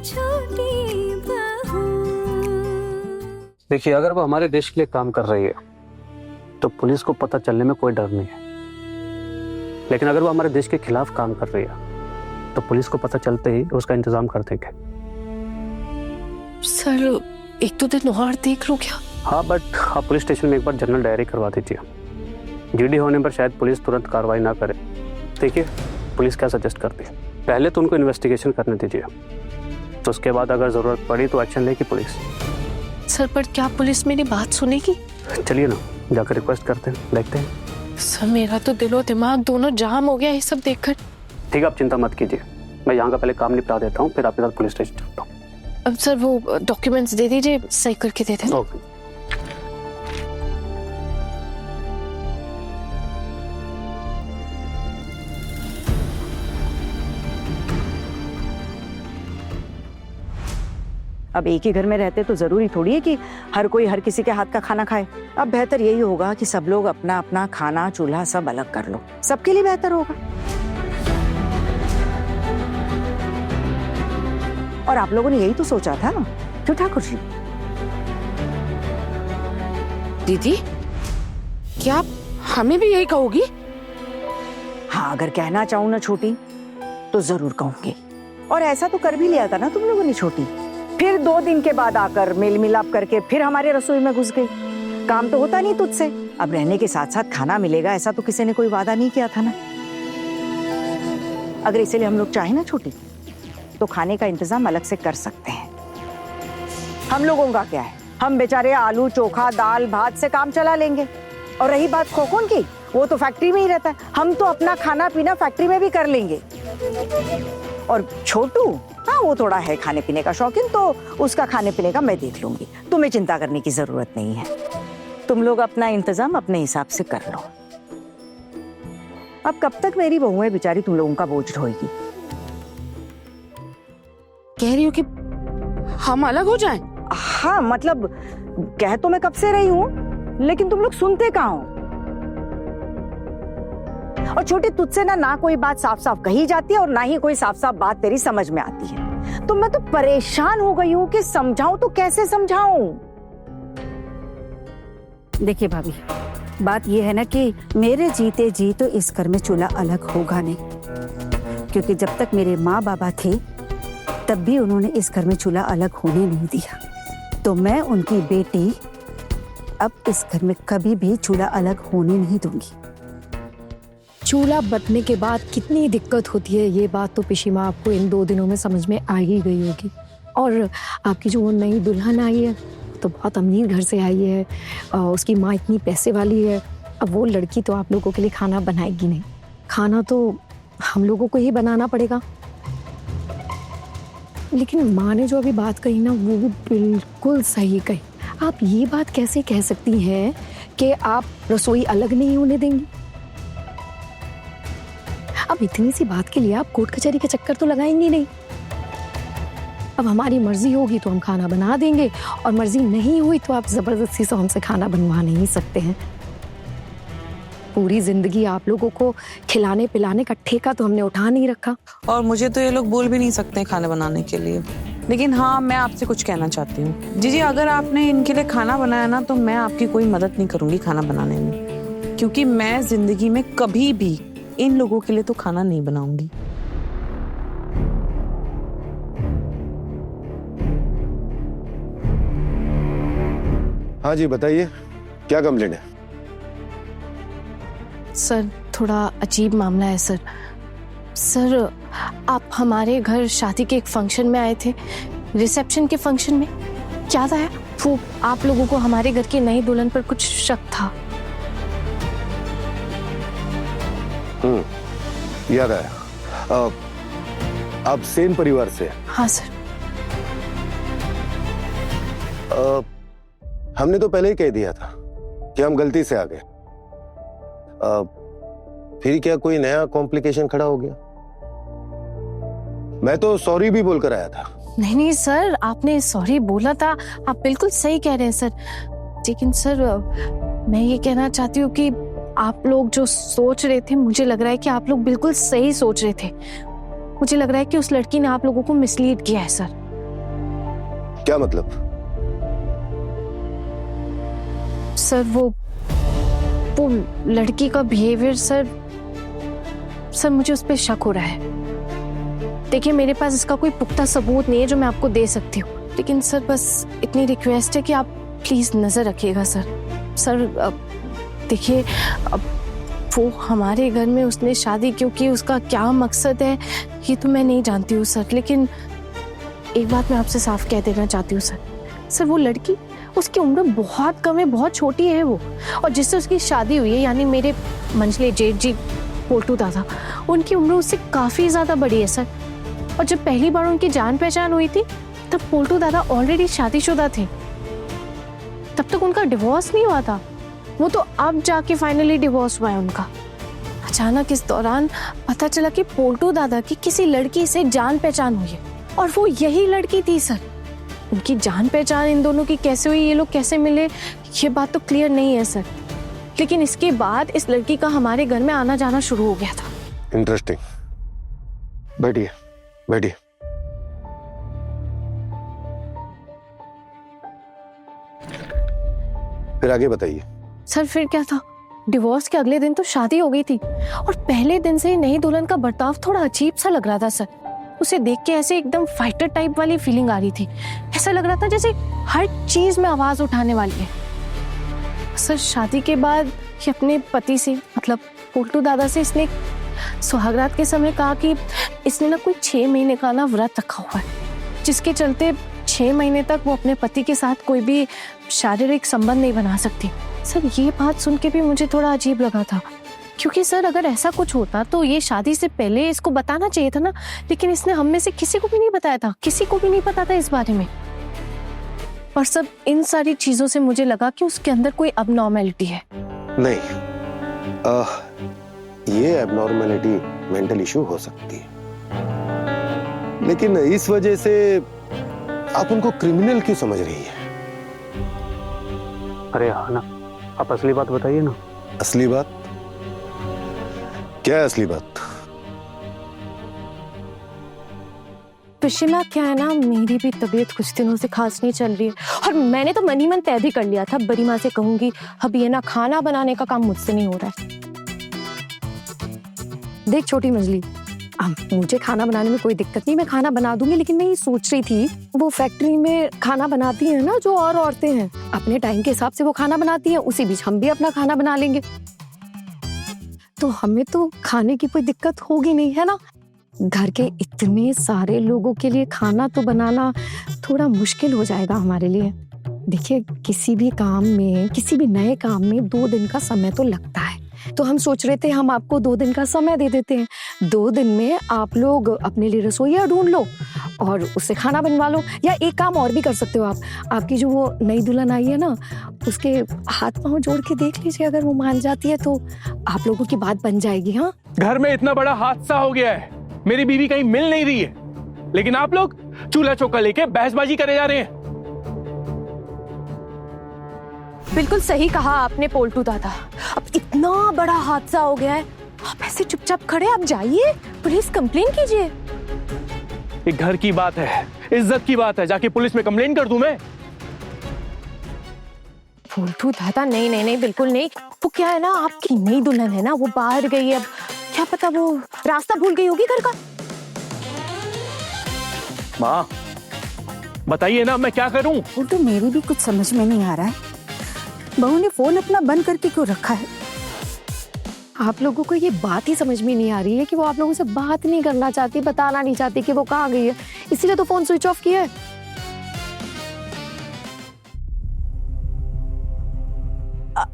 छोटी बहू। देखिए, अगर वो हमारे देश के लिए काम कर रही है तो पुलिस को पता चलने में कोई डर नहीं है, लेकिन अगर वो हमारे देश के खिलाफ काम कर रही है तो पुलिस को पता चलते ही उसका इंतजाम कर देंगे। सर, एक दो दिन और देख लो क्या? हाँ, बट आप पुलिस स्टेशन में एक बार जनरल डायरी करवा दीजिए। जीडी होने पर शायद पुलिस तुरंत कार्रवाई ना करे। देखिए, पुलिस क्या सजेस्ट करती है, पहले तो उनको इन्वेस्टिगेशन करने दीजिए, तो उसके बाद अगर जरूरत पड़ी तो एक्शन लेगी पुलिस। सर, पर क्या पुलिस मेरी बात सुनेगी? चलिए ना, जाकर रिक्वेस्ट करते हैं, देखते हैं। सर, मेरा तो दिलो दिमाग दोनों जाम हो गया ये सब देखकर। ठीक है, आप चिंता मत कीजिए, मैं यहाँ का पहले काम निपटा देता हूँ, फिर आपके साथ पुलिस स्टेशन चलता हूँ। अब सर वो डॉक्यूमेंट्स दे दीजिए, सही करके दे देना। ओके। अब एक ही घर में रहते तो जरूरी थोड़ी है कि हर कोई हर किसी के हाथ का खाना खाए। अब बेहतर यही होगा कि सब लोग अपना अपना खाना चूल्हा सब अलग कर लो, सबके लिए बेहतर होगा। और आप लोगों ने यही तो सोचा था ना, क्यों ठाकुर जी? दीदी, क्या आप हमें भी यही कहोगी? हाँ, अगर कहना चाहूँ ना छोटी तो जरूर कहूंगी। और ऐसा तो कर भी लिया था ना तुम लोगों ने छोटी, फिर 2 दिन के बाद आकर मेल मिलाप करके फिर हमारे रसोई में घुस गई। काम तो होता नहीं तुझसे, अब रहने के साथ साथ खाना मिलेगा ऐसा तो किसी ने कोई वादा नहीं किया था ना। अगर इसीलिए हम लोग चाहे ना छोटी तो खाने का इंतजाम अलग से कर सकते हैं। हम लोगों का क्या है, हम बेचारे आलू चोखा दाल भात से काम चला लेंगे। और रही बात खोखोन की, वो तो फैक्ट्री में ही रहता है, हम तो अपना खाना पीना फैक्ट्री में भी कर लेंगे। और छोटू, हाँ वो थोड़ा है खाने पीने का शौकीन, तो उसका खाने पीने का मैं देख लूंगी, तुम्हें चिंता करने की जरूरत नहीं है। तुम लोग अपना इंतजाम अपने हिसाब से कर लो। अब कब तक मेरी बहुएं बेचारी तुम लोगों का बोझ ढोएगी? कह रही हो कि हम अलग हो जाएं? हाँ, मतलब कह तो मैं कब से रही हूँ, लेकिन तुम लोग सुनते कहाँ हो। और छोटी, तुझसे ना कोई बात साफ साफ कही जाती है और ना ही कोई साफ साफ बात तेरी समझ में आती है। तो मैं तो परेशान हो गई हूँ कि समझाऊं तो कैसे समझाऊं। देखिए भाभी, बात यह है ना कि मेरे जीते जी तो इस घर में चूल्हा अलग होगा नहीं, क्योंकि जब तक मेरे माँ बाबा थे तब भी उन्होंने इस घर में चूल्हा अलग होने नहीं दिया। तो मैं उनकी बेटी अब इस घर में कभी भी चूल्हा अलग होने नहीं दूंगी। चूल्हा बदलने के बाद कितनी दिक्कत होती है, ये बात तो पिशी माँ आपको इन 2 दिनों में समझ में आ ही गई होगी। और आपकी जो नई दुल्हन आई है तो बहुत अमीर घर से आई है, उसकी माँ इतनी पैसे वाली है। अब वो लड़की तो आप लोगों के लिए खाना बनाएगी नहीं, खाना तो हम लोगों को ही बनाना पड़ेगा। लेकिन माँ ने जो अभी बात कही ना, वो भी बिल्कुल सही कही। आप ये बात कैसे कह सकती हैं कि आप रसोई अलग नहीं होने देंगी? अब इतनी सी बात के लिए आप कोर्ट कचहरी के चक्कर तो लगाएंगे नहीं। अब हमारी मर्जी होगी तो हम खाना बना देंगे, और मर्जी नहीं हुई तो आप जबरदस्ती से हमसे खाना बनवा नहीं सकते हैं। पूरी जिंदगी आप लोगों को खिलाने पिलाने का ठेका तो हमने उठा नहीं रखा। और मुझे तो ये लोग बोल भी नहीं सकते खाना बनाने के लिए। लेकिन हाँ, मैं आपसे कुछ कहना चाहती हूँ जीजी, अगर आपने इनके लिए खाना बनाया ना तो मैं आपकी कोई मदद नहीं करूंगी खाना बनाने में, क्योंकि मैं जिंदगी में कभी भी इन लोगों के लिए तो खाना नहीं बनाऊंगी। हाँ जी, बताइए क्या कंप्लेंट है? सर, थोड़ा अजीब मामला है सर। सर, आप हमारे घर शादी के एक फंक्शन में आए थे, रिसेप्शन के फंक्शन में, याद आया? वो आप लोगों को हमारे घर की नई दुल्हन पर कुछ शक था। याद आया। आप सेम परिवार से? हाँ सर। हमने तो पहले ही कह दिया था कि हम गलती से आ गए। फिर क्या कोई नया कॉम्प्लिकेशन खड़ा हो गया? मैं तो सॉरी भी बोलकर आया था। नहीं सर, आपने सॉरी बोला था, आप बिल्कुल सही कह रहे हैं सर। लेकिन सर, मैं ये कहना चाहती हूँ कि आप लोग जो सोच रहे थे, मुझे लग रहा है कि आप लोग बिल्कुल सही सोच रहे थे। मुझे लग रहा है कि उस लड़की ने आप लोगों को मिसलीड किया है सर। क्या मतलब? सर वो लड़की का बिहेवियर सर मुझे उस पर शक हो रहा है। देखिए मेरे पास इसका कोई पुख्ता सबूत नहीं है जो मैं आपको दे सकती हूँ, लेकिन सर बस इतनी रिक्वेस्ट है कि आप प्लीज नजर रखिएगा सर। देखिए अब वो हमारे घर में उसने शादी क्यों की, उसका क्या मकसद है ये तो मैं नहीं जानती हूँ सर, लेकिन एक बात मैं आपसे साफ कह देना चाहती हूँ सर वो लड़की, उसकी उम्र बहुत कम है, बहुत छोटी है वो, और जिससे उसकी शादी हुई है यानी मेरे मंझले जेठ जी पोल्टू दादा, उनकी उम्र उससे काफी ज्यादा बड़ी है सर। और जब पहली बार उनकी जान पहचान हुई थी तब पोल्टू दादा ऑलरेडी शादीशुदा थे, तब तक उनका डिवोर्स नहीं हुआ था, वो तो अब जाके फाइनली डिवोर्स हुआ है उनका। अचानक इस दौरान पता चला कि पोल्टू दादा की किसी लड़की से जान पहचान हुई है और वो यही लड़की थी सर। उनकी जान पहचान इन दोनों की कैसे हुई, ये लोग कैसे मिले, ये बात तो क्लियर नहीं है सर, लेकिन इसके बाद इस लड़की का हमारे घर में आना जाना शुरू हो गया था। इंटरेस्टिंग। बैठिए बैठिए। फिर आगे बताइए। सर फिर क्या था, डिवोर्स के अगले दिन तो शादी हो गई थी और पहले दिन से ही नई दुल्हन का बर्ताव थोड़ा अजीब सा लग रहा था सर। उसे देख के ऐसे एकदम फाइटर टाइप वाली फीलिंग आ रही थी, ऐसा लग रहा था जैसे हर चीज में आवाज उठाने वाली है सर। शादी के बाद ये अपने पति से मतलब पोल्टू दादा से इसने सुहागरात के समय कहा कि इसने ना कोई 6 महीने का ना व्रत रखा हुआ है, जिसके चलते 6 महीने तक वो अपने पति के साथ कोई भी शारीरिक संबंध नहीं बना सकती। सर ये बात सुन के भी मुझे थोड़ा अजीब लगा था, क्योंकि सर अगर ऐसा कुछ होता तो ये शादी से पहले इसको बताना चाहिए था ना, लेकिन इसने हम में से किसी को भी नहीं बताया था, किसी को भी नहीं पता था इस बारे में। और सब इन सारी चीजों से मुझे लगा कि उसके अंदर कोई अबनॉर्मेलिटी है। नहीं, ये एबनॉर्मेलिटी मेंटल इशू हो सकती है, लेकिन इस वजह से आप उनको क्रिमिनल क्यों समझ रही है? अरे हाँ ना, आप असली बात बताइए ना। असली बात क्या है? असली बात पिशिमा क्या है ना, मेरी भी तबीयत कुछ दिनों से खास नहीं चल रही है और मैंने तो मन ही मन तय भी कर लिया था, बड़ी माँ से कहूंगी अब ये ना खाना बनाने का काम मुझसे नहीं हो रहा है। देख छोटी मछली, मुझे खाना बनाने में कोई दिक्कत नहीं, मैं खाना बना दूंगी, लेकिन मैं ये सोच रही थी वो फैक्ट्री में खाना बनाती है ना जो और औरतें हैं, अपने टाइम के हिसाब से वो खाना बनाती हैं, उसी बीच हम भी अपना खाना बना लेंगे, तो हमें तो खाने की कोई दिक्कत होगी नहीं, है ना। घर के इतने सारे लोगों के लिए खाना तो बनाना थोड़ा मुश्किल हो जाएगा हमारे लिए। देखिए किसी भी काम में, किसी भी नए काम में 2 दिन का समय तो लगता है, तो हम सोच रहे थे हम आपको 2 दिन का समय दे देते हैं, 2 दिन में आप लोग अपने लिए रसोइया ढूंढ लो और उससे खाना बनवा लो, या एक काम और भी कर सकते हो आप, आपकी जो वो नई दुल्हन आई है ना उसके हाथ पांव जोड़ के देख लीजिए, अगर वो मान जाती है तो आप लोगों की बात बन जाएगी। हाँ, घर में इतना बड़ा हादसा हो गया है, मेरी बीवी कहीं मिल नहीं रही है, लेकिन आप लोग चूल्हा चौका लेके बहसबाजी करे जा रहे हैं। बिल्कुल सही कहा आपने पोल्टू दादा, अब इतना बड़ा हादसा हो गया है, आप ऐसे चुपचाप खड़े, आप जाइए पुलिस कंप्लेन कीजिए। एक घर की बात है, इज्जत की बात है, जाके पुलिस में कंप्लेन कर दूं मैं? पोल्टू दादा नहीं नहीं नहीं, बिल्कुल नहीं। वो क्या है ना, आपकी नई दुल्हन है ना, वो बाहर गई है, अब क्या पता वो रास्ता भूल गई होगी घर का। माँ बताइए ना, मैं क्या करूं? वो तो मेरी भी कुछ समझ में नहीं आ रहा है, बहू ने फोन अपना बंद करके क्यों रखा है? आप लोगों को ये बात ही समझ में नहीं आ रही है कि वो आप लोगों से बात नहीं करना चाहती, बताना नहीं चाहती कि वो कहाँ गई है, इसीलिए तो फोन स्विच ऑफ किया है।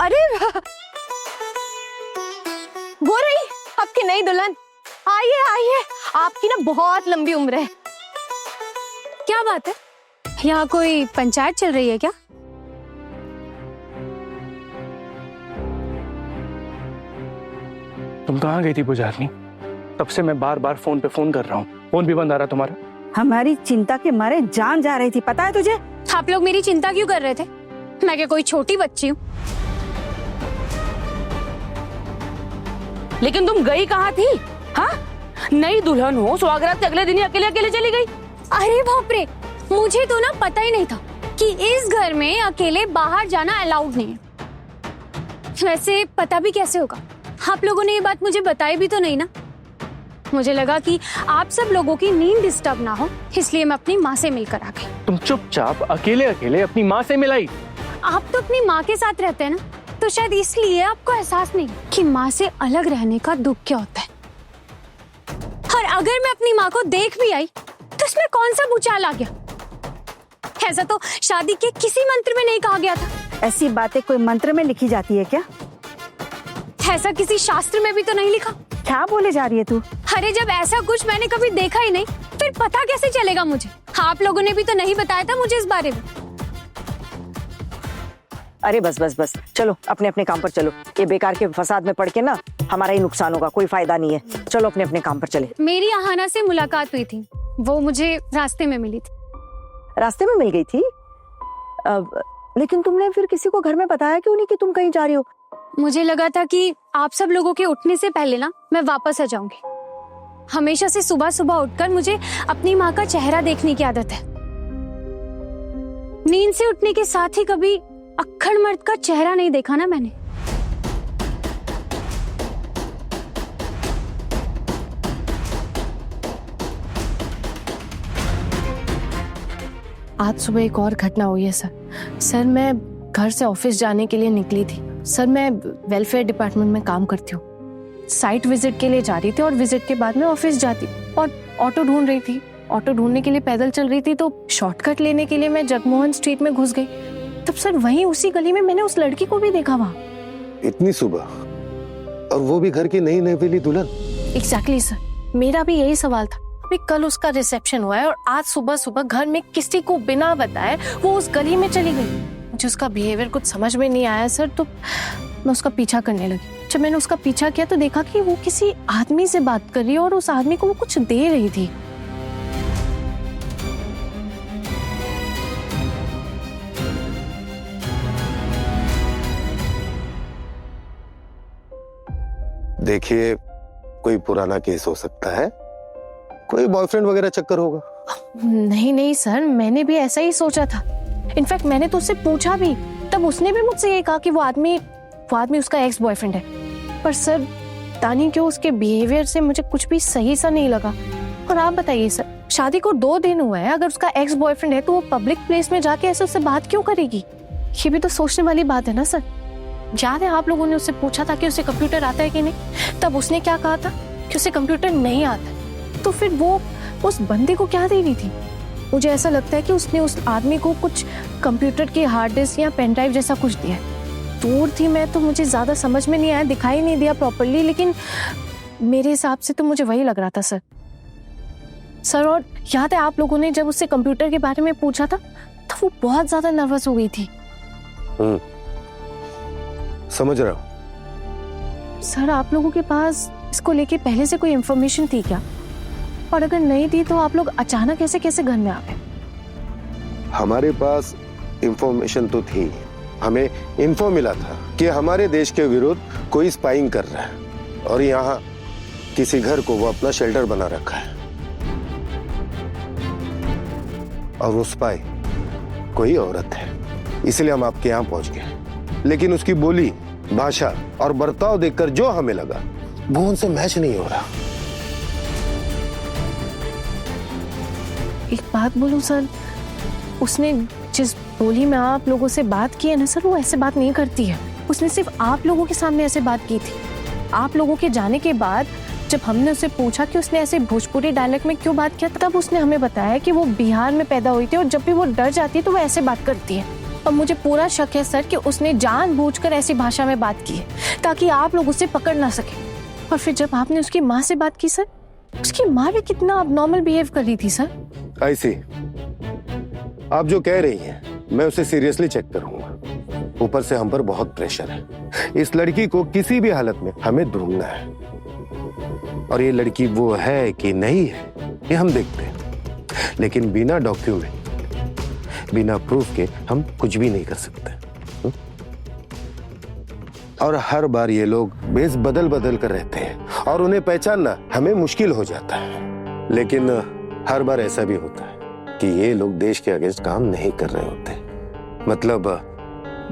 अरे वो रही आपकी नई दुल्हन, आइए आइए, आपकी ना बहुत लंबी उम्र है। क्या बात है, यहाँ कोई पंचायत चल रही है क्या? तुम कहाँ गई थी पुजारनी? तब से मैं बार बार फोन पे फोन कर रहा हूँ, फोन भी बंद आ रहा तुम्हारा। हमारी चिंता के मारे जान जा रही थी, पता है तुझे? आप लोग मेरी चिंता क्यों कर रहे थे? मैं क्या कोई छोटी बच्ची हूँ? लेकिन तुम गई कहाँ थी? हाँ, नई दुल्हन हो, सुहागरात के अगले दिन ही अकेले अकेले चली गई। अरे बाप रे, मुझे तो ना पता ही नहीं था कि इस घर में अकेले बाहर जाना अलाउड नहीं है। वैसे पता भी कैसे होगा? आप लोगों ने ये बात मुझे बताई भी तो नहीं ना। मुझे लगा कि आप सब लोगों की नींद डिस्टर्ब ना हो, इसलिए मैं अपनी माँ से मिलकर आ गई। तुम चुपचाप अकेले अकेले अपनी माँ से मिलाई। आप तो अपनी माँ के साथ रहते हैं ना, तो शायद इसलिए आपको एहसास नहीं कि माँ से अलग रहने का दुख क्या होता है। और अगर मैं अपनी माँ को देख भी आई तो इसमें कौन सा भूचाल आ गया? ऐसा तो शादी के किसी मंत्र में नहीं कहा गया था। ऐसी बातें कोई मंत्र में लिखी जाती है क्या? ऐसा किसी शास्त्र में भी तो नहीं लिखा। क्या बोले जा रही है तू? अरे जब ऐसा कुछ मैंने कभी देखा ही नहीं, फिर पता कैसे चलेगा मुझे? आप लोगों ने भी तो नहीं बताया था मुझे इस बारे में। अरे बस बस बस, चलो अपने अपने काम पर चलो। ये बेकार के फसाद में पड़ के ना हमारा ही नुकसान होगा, कोई फायदा नहीं है। चलो अपने अपने काम पर चले। मेरी आहाना से मुलाकात हुई थी, वो मुझे रास्ते में मिली थी। रास्ते में मिल गई थी? लेकिन तुमने फिर किसी को घर में बताया क्यों नहीं कि तुम कहीं जा रही हो? मुझे लगा था कि आप सब लोगों के उठने से पहले ना मैं वापस आ जाऊंगी। हमेशा से सुबह सुबह उठकर मुझे अपनी माँ का चेहरा देखने की आदत है। नींद से उठने के साथ ही कभी अक्खड़ मर्द का चेहरा नहीं देखा ना मैंने। आज सुबह एक और घटना हुई है सर। मैं घर से ऑफिस जाने के लिए निकली थी। सर मैं वेलफेयर डिपार्टमेंट में काम करती हूँ। साइट विजिट के लिए जा रही थी और विजिट के बाद में ऑफिस जाती और ऑटो ढूंढ रही थी। ऑटो ढूंढने के लिए पैदल चल रही थी तो शॉर्टकट लेने के लिए मैं जगमोहन स्ट्रीट में घुस गई। तब सर वहीं उसी गली में मैंने उस लड़की को भी देखा वहाँ। इतनी सुबह, और वो भी घर की नई नवेली दुल्हन? एग्जैक्टली सर, मेरा भी यही सवाल था। अभी कल उसका रिसेप्शन हुआ है और आज सुबह सुबह घर में किसी को बिना बताए वो उस गली में चली गई। मुझे उसका बिहेवियर कुछ समझ में नहीं आया सर, तो मैं उसका पीछा करने लगी। जब मैंने उसका पीछा किया तो देखा कि वो किसी आदमी से बात कर रही है और उस आदमी को वो कुछ दे रही थी। देखिए, कोई पुराना केस हो सकता है, कोई बॉयफ्रेंड वगैरह चक्कर होगा। नहीं नहीं सर, मैंने भी ऐसा ही सोचा था। इनफैक्ट मैंने तो उससे पूछा भी, तब उसने भी मुझसे ये कहा कि वो आदमी उसका एक्स बॉयफ्रेंड है। पर सर तानी क्यों उसके बिहेवियर से मुझे कुछ भी सही सा नहीं लगा। और आप बताइए सर, शादी को 2 दिन हुआ है, अगर उसका एक्स बॉयफ्रेंड है तो वो पब्लिक प्लेस में जाके ऐसे उससे बात क्यों करेगी? ये भी तो सोचने वाली बात है ना सर। याद है आप लोगों ने उससे पूछा था कि उसे कंप्यूटर आता है कि नहीं, तब उसने क्या कहा था कि उसे कंप्यूटर नहीं आता। तो फिर वो उस बंदे को क्या दे रही थी? मुझे ऐसा लगता है कि उसने उस आदमी को कुछ कंप्यूटर की हार्ड डिस्क या पेन ड्राइव जैसा कुछ दिया। दूर थी मैं तो मुझे ज्यादा समझ में नहीं आया, दिखाई नहीं दिया प्रॉपर्ली, लेकिन मेरे हिसाब से तो मुझे वही लग रहा था सर। और याद है आप लोगों ने जब उससे कंप्यूटर के बारे में पूछा था तो वो बहुत ज्यादा नर्वस हो गई थी। समझ रहा हूं। सर आप लोगों के पास इसको लेके पहले से कोई इंफॉर्मेशन थी क्या? और अगर नहीं थी तो आप लोग अचानक कैसे घर में आ गए? हमारे पास इंफॉर्मेशन तो थी। हमें इन्फो मिला था कि हमारे देश के विरुद्ध कोई स्पाइंग कर रहा है और यहाँ किसी घर को वो अपना शेल्टर बना रखा है। और वो स्पाई कोई औरत है, इसलिए हम आपके यहाँ पहुंच गए। लेकिन उसकी बोली, भाषा और बर्ताव देखकर जो हमें लगा वो उनसे मैच नहीं हो रहा। एक बात बोलूं सर, उसने जिस बोली में आप लोगों से बात की है ना सर, वो ऐसे बात नहीं करती है। उसने सिर्फ आप लोगों के सामने ऐसे बात की थी। आप लोगों के जाने के बाद जब हमने उससे पूछा कि उसने ऐसे भोजपुरी डायलेक्ट में क्यों बात किया, तब उसने हमें बताया कि वो बिहार में पैदा हुई थी और जब भी वो डर जाती है तो वो ऐसे बात करती है। और मुझे पूरा शक है सर कि उसने जानबूझकर ऐसी भाषा में बात की है ताकि आप लोग उसे पकड़ ना सके। और फिर जब आपने उसकी माँ से बात की सर, उसकी माँ भी कितना अबनॉर्मल बिहेव कर रही थी सर। ऐसी आप जो कह रही हैं मैं उसे सीरियसली चेक करूंगा। ऊपर से हम पर बहुत प्रेशर है। इस लड़की को किसी भी हालत में हमें ढूंढना है और ये लड़की वो है कि नहीं है ये हम देखते हैं। लेकिन बिना डॉक्यूमेंट, बिना प्रूफ के हम कुछ भी नहीं कर सकते। और हर बार ये लोग बेस बदल बदल कर रहते हैं और उन्हें पहचानना हमें मुश्किल हो जाता है। लेकिन हर बार ऐसा भी होता है कि ये लोग देश के अगेंस्ट काम नहीं कर रहे होते, मतलब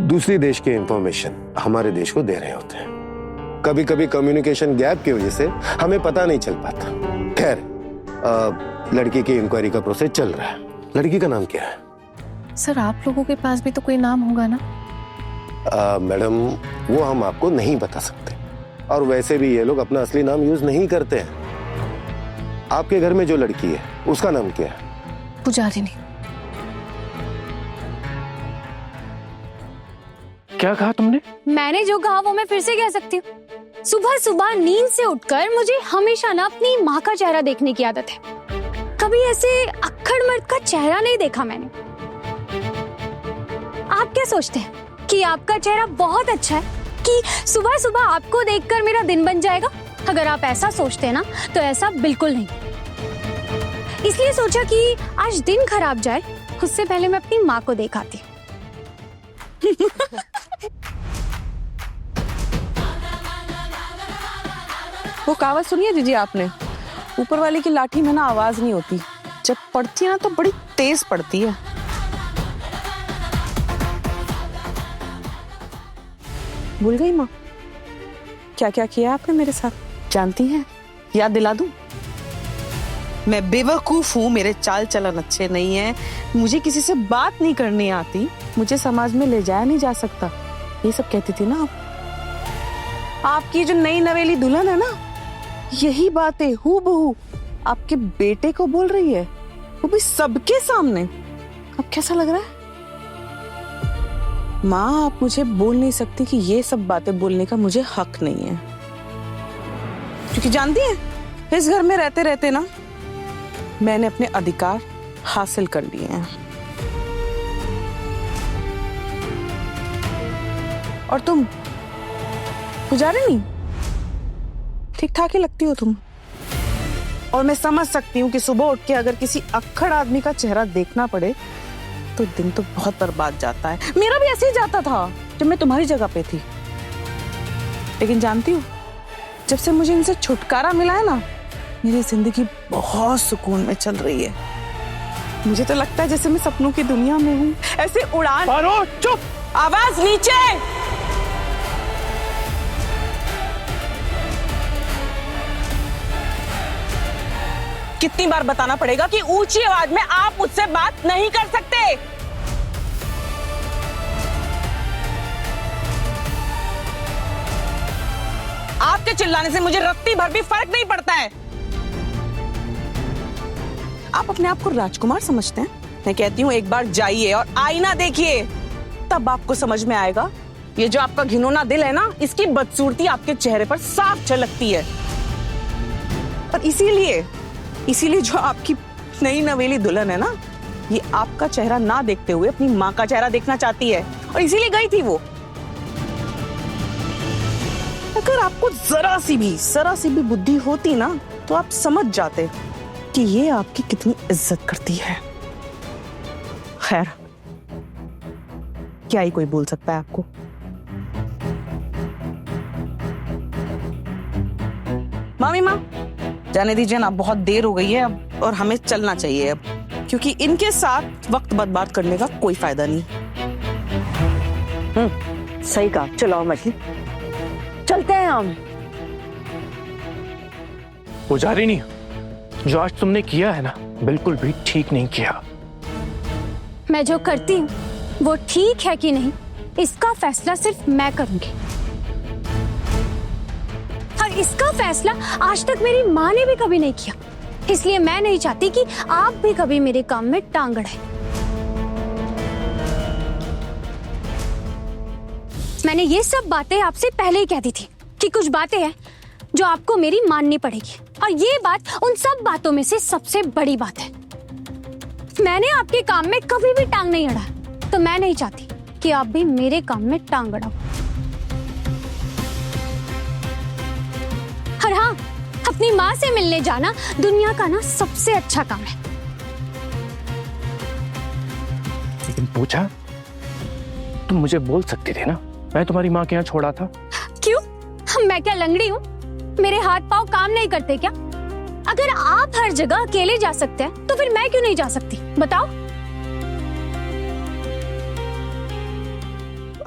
दूसरी देश की इंफॉर्मेशन हमारे देश को दे रहे होते हैं। कभी कभी कम्युनिकेशन गैप की वजह से हमें पता नहीं चल पाता। खैर, लड़की की इंक्वायरी का प्रोसेस चल रहा है। लड़की का नाम क्या है? सर आप लोगों के पास भी तो कोई नाम होगा ना? मैडम, वो हम आपको नहीं बता सकते, और वैसे भी ये लोग अपना असली नाम यूज नहीं करते हैं। आपके घर में जो लड़की है उसका नाम क्या है? पुजारिनी। क्या कहा तुमने? मैंने जो कहा वो मैं फिर से कह सकती हूँ। सुबह सुबह नींद से उठकर मुझे हमेशा ना अपनी माँ का चेहरा देखने की आदत है। कभी ऐसे अक्खड़ मर्द का चेहरा नहीं देखा मैंने। आप क्या सोचते हैं कि आपका चेहरा बहुत अच्छा है, कि सुबह सुबह आपको देखकर मेरा दिन बन जाएगा? अगर आप ऐसा सोचते हैं ना तो ऐसा बिल्कुल नहीं। इसलिए सोचा कि आज दिन खराब जाए उससे पहले मैं अपनी माँ को देख आती हूँ। वो कहावत सुनी है जीजी आपने, ऊपर वाले की लाठी में ना आवाज नहीं होती, जब पड़ती है ना तो बड़ी तेज पड़ती है। भूल गई माँ क्या क्या किया आपने मेरे साथ? जानती हैं? याद दिला दूं? मैं बेवकूफ हूँ, मेरे चाल चलन अच्छे नहीं है, मुझे किसी से बात नहीं करनी आती, मुझे समाज में ले जाया नहीं जा सकता, ये सब कहती थी ना आप। आपकी जो नई नवेली दुल्हन है ना, यही बातें हूबहू आपके बेटे को बोल रही है, वो भी सबके सामने। अब कैसा लग रहा है? माँ, आप मुझे बोल नहीं सकती कि ये सब बातें बोलने का मुझे हक नहीं है, क्योंकि जानती हैं, इस घर में रहते रहते ना मैंने अपने अधिकार हासिल कर लिए हैं। और तुम पुजारिनी, ठीक ठाक ही लगती हो तुम, और मैं समझ सकती हूँ कि सुबह उठ के अगर किसी अक्खड़ आदमी का चेहरा देखना पड़े तो दिन तो बहुत बर्बाद जाता है। मेरा भी ऐसे ही जाता था जब मैं तुम्हारी जगह पे थी, लेकिन जानती हूँ, जब से मुझे इनसे छुटकारा मिला है ना, मेरी जिंदगी बहुत सुकून में चल रही है। मुझे तो लगता है जैसे मैं सपनों की दुनिया में हूँ, ऐसे उड़ान। पारो, चुप! आवाज नीचे! कितनी बार बताना पड़ेगा कि ऊंची आवाज में आप मुझसे बात नहीं कर सकते? आपके चिल्लाने से मुझे रत्ती भर भी फर्क नहीं पड़ता है। आप अपने आप को राजकुमार समझते हैं? मैं कहती हूँ एक बार जाइए और आईना देखिए, तब आपको समझ में आएगा। ये जो आपका घिनौना दिल है ना, इसकी बदसूरती आपके चेहरे पर साफ झलकती है। और इसीलिए जो आपकी नई नवेली दुल्हन है ना, ये आपका चेहरा ना देखते हुए अपनी माँ का चेहरा देखना चाहती है, और इसीलिए गई थी वो। अगर आपको जरा सी भी बुद्धि होती ना, तो आप समझ जाते कि ये आपकी कितनी इज्जत करती है। खैर, क्या ही कोई बोल सकता है आपको। मामी माँ, जाने दीजिए ना, बहुत देर हो गई है अब, और हमें चलना चाहिए अब, क्योंकि इनके साथ वक्त बर्बाद करने का कोई फायदा नहीं। सही कहा। चलो मछली, चलते हैं हम। पुजारिनी, जो आज तुमने किया है ना, बिल्कुल भी ठीक नहीं किया। मैं जो करती हूँ वो ठीक है कि नहीं, इसका फैसला सिर्फ मैं करूंगी, और इसका फैसला आज तक मेरी माँ ने भी कभी नहीं किया। इसलिए मैं नहीं चाहती कि आप भी कभी मेरे काम में टांग अड़ाएं। मैंने ये सब बातें आपसे पहले ही कह दी थी कि कुछ बातें हैं जो आपको मेरी माननी पड़ेगी, और ये बात उन सब बातों में से सबसे बड़ी बात है। मैंने आपके काम में कभी भी टांग नहीं अड़ा, तो मैं नहीं चाहती कि आप भी मेरे काम में टांग अड़ाओ। और हाँ, अपनी माँ से मिलने जाना दुनिया का ना सबसे अच्छा काम है। लेकिन पूछा, तुम मुझे बोल सकती थी ना, मैं तुम्हारी माँ के यहाँ छोड़ा था। क्यों? मैं क्या लंगड़ी हूँ? मेरे हाथ पाँव काम नहीं करते क्या? अगर आप हर जगह अकेले जा सकते हैं तो फिर मैं क्यों नहीं जा सकती? बताओ।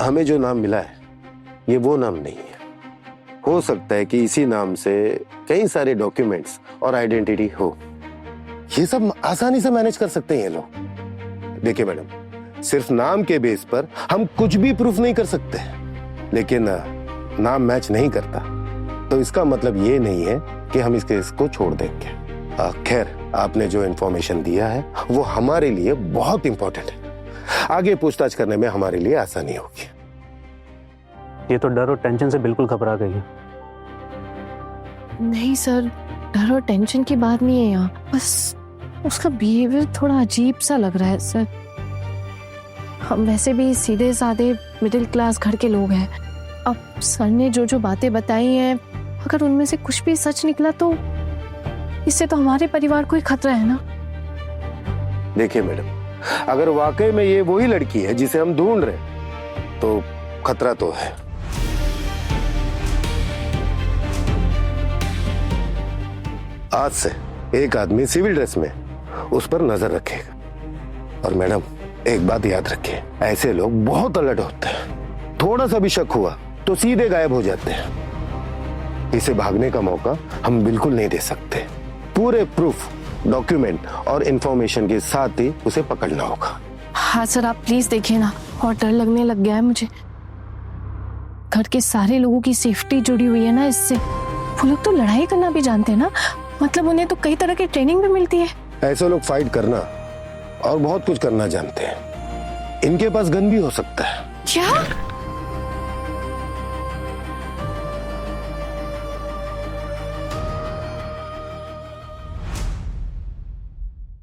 हमें जो नाम मिला है ये वो नाम नहीं है। हो सकता है कि इसी नाम से कई सारे डॉक्यूमेंट्स और आइडेंटिटी हो। ये सब आसानी से मैनेज कर सकते हैं ये लोग। देखिए मैडम, सिर्फ नाम के बेस पर हम कुछ भी प्रूफ नहीं कर सकते, लेकिन नाम मैच नहीं करता तो इसका मतलब ये नहीं है कि हम इस केस को छोड़ देंगे। खैर, आपने जो इन्फॉर्मेशन दिया है वो हमारे लिए बहुत इंपॉर्टेंट है। आगे पूछताछ करने में हमारे लिए आसानी होगी। ये तो डर और टेंशन से बिल्कुल घबरा गई है। नहीं सर, डर और टेंशन की बात नहीं है यहाँ, बस उसका बिहेवियर थोड़ा अजीब सा लग रहा है सर। हम वैसे भी सीधे साधे मिडिल क्लास घर के लोग हैं। अब सर ने जो जो बातें बताई हैं, अगर उनमें से कुछ भी सच निकला तो इससे तो हमारे परिवार को ही खतरा है ना। देखिए मैडम, अगर वाकई में ये वही लड़की है जिसे हम ढूंढ रहे हैं तो खतरा तो है। आज से एक आदमी सिविल ड्रेस में उस पर नजर रखेगा। और मैडम, एक बात याद रखिए, ऐसे लोग बहुत अलर्ट होते हैं। थोड़ा सा भी शक हुआ तो सीधे गायब हो जाते हैं। इसे भागने का मौका हम बिल्कुल नहीं दे सकते। पूरे प्रूफ, डॉक्यूमेंट और इंफॉर्मेशन के साथ ही उसे पकड़ना होगा। हाँ सर, आप प्लीज देखिए ना, और डर लगने लग गया है मुझे। घर के सारे लोगों की सेफ्टी जुड़ी हुई है ना इससे। वो लोग तो लड़ाई करना भी जानते हैं ना, मतलब उन्हें तो कई तरह की ट्रेनिंग भी मिलती है। ऐसे लोग फाइट करना और बहुत कुछ करना जानते हैं। इनके पास गन भी हो सकता है। क्या?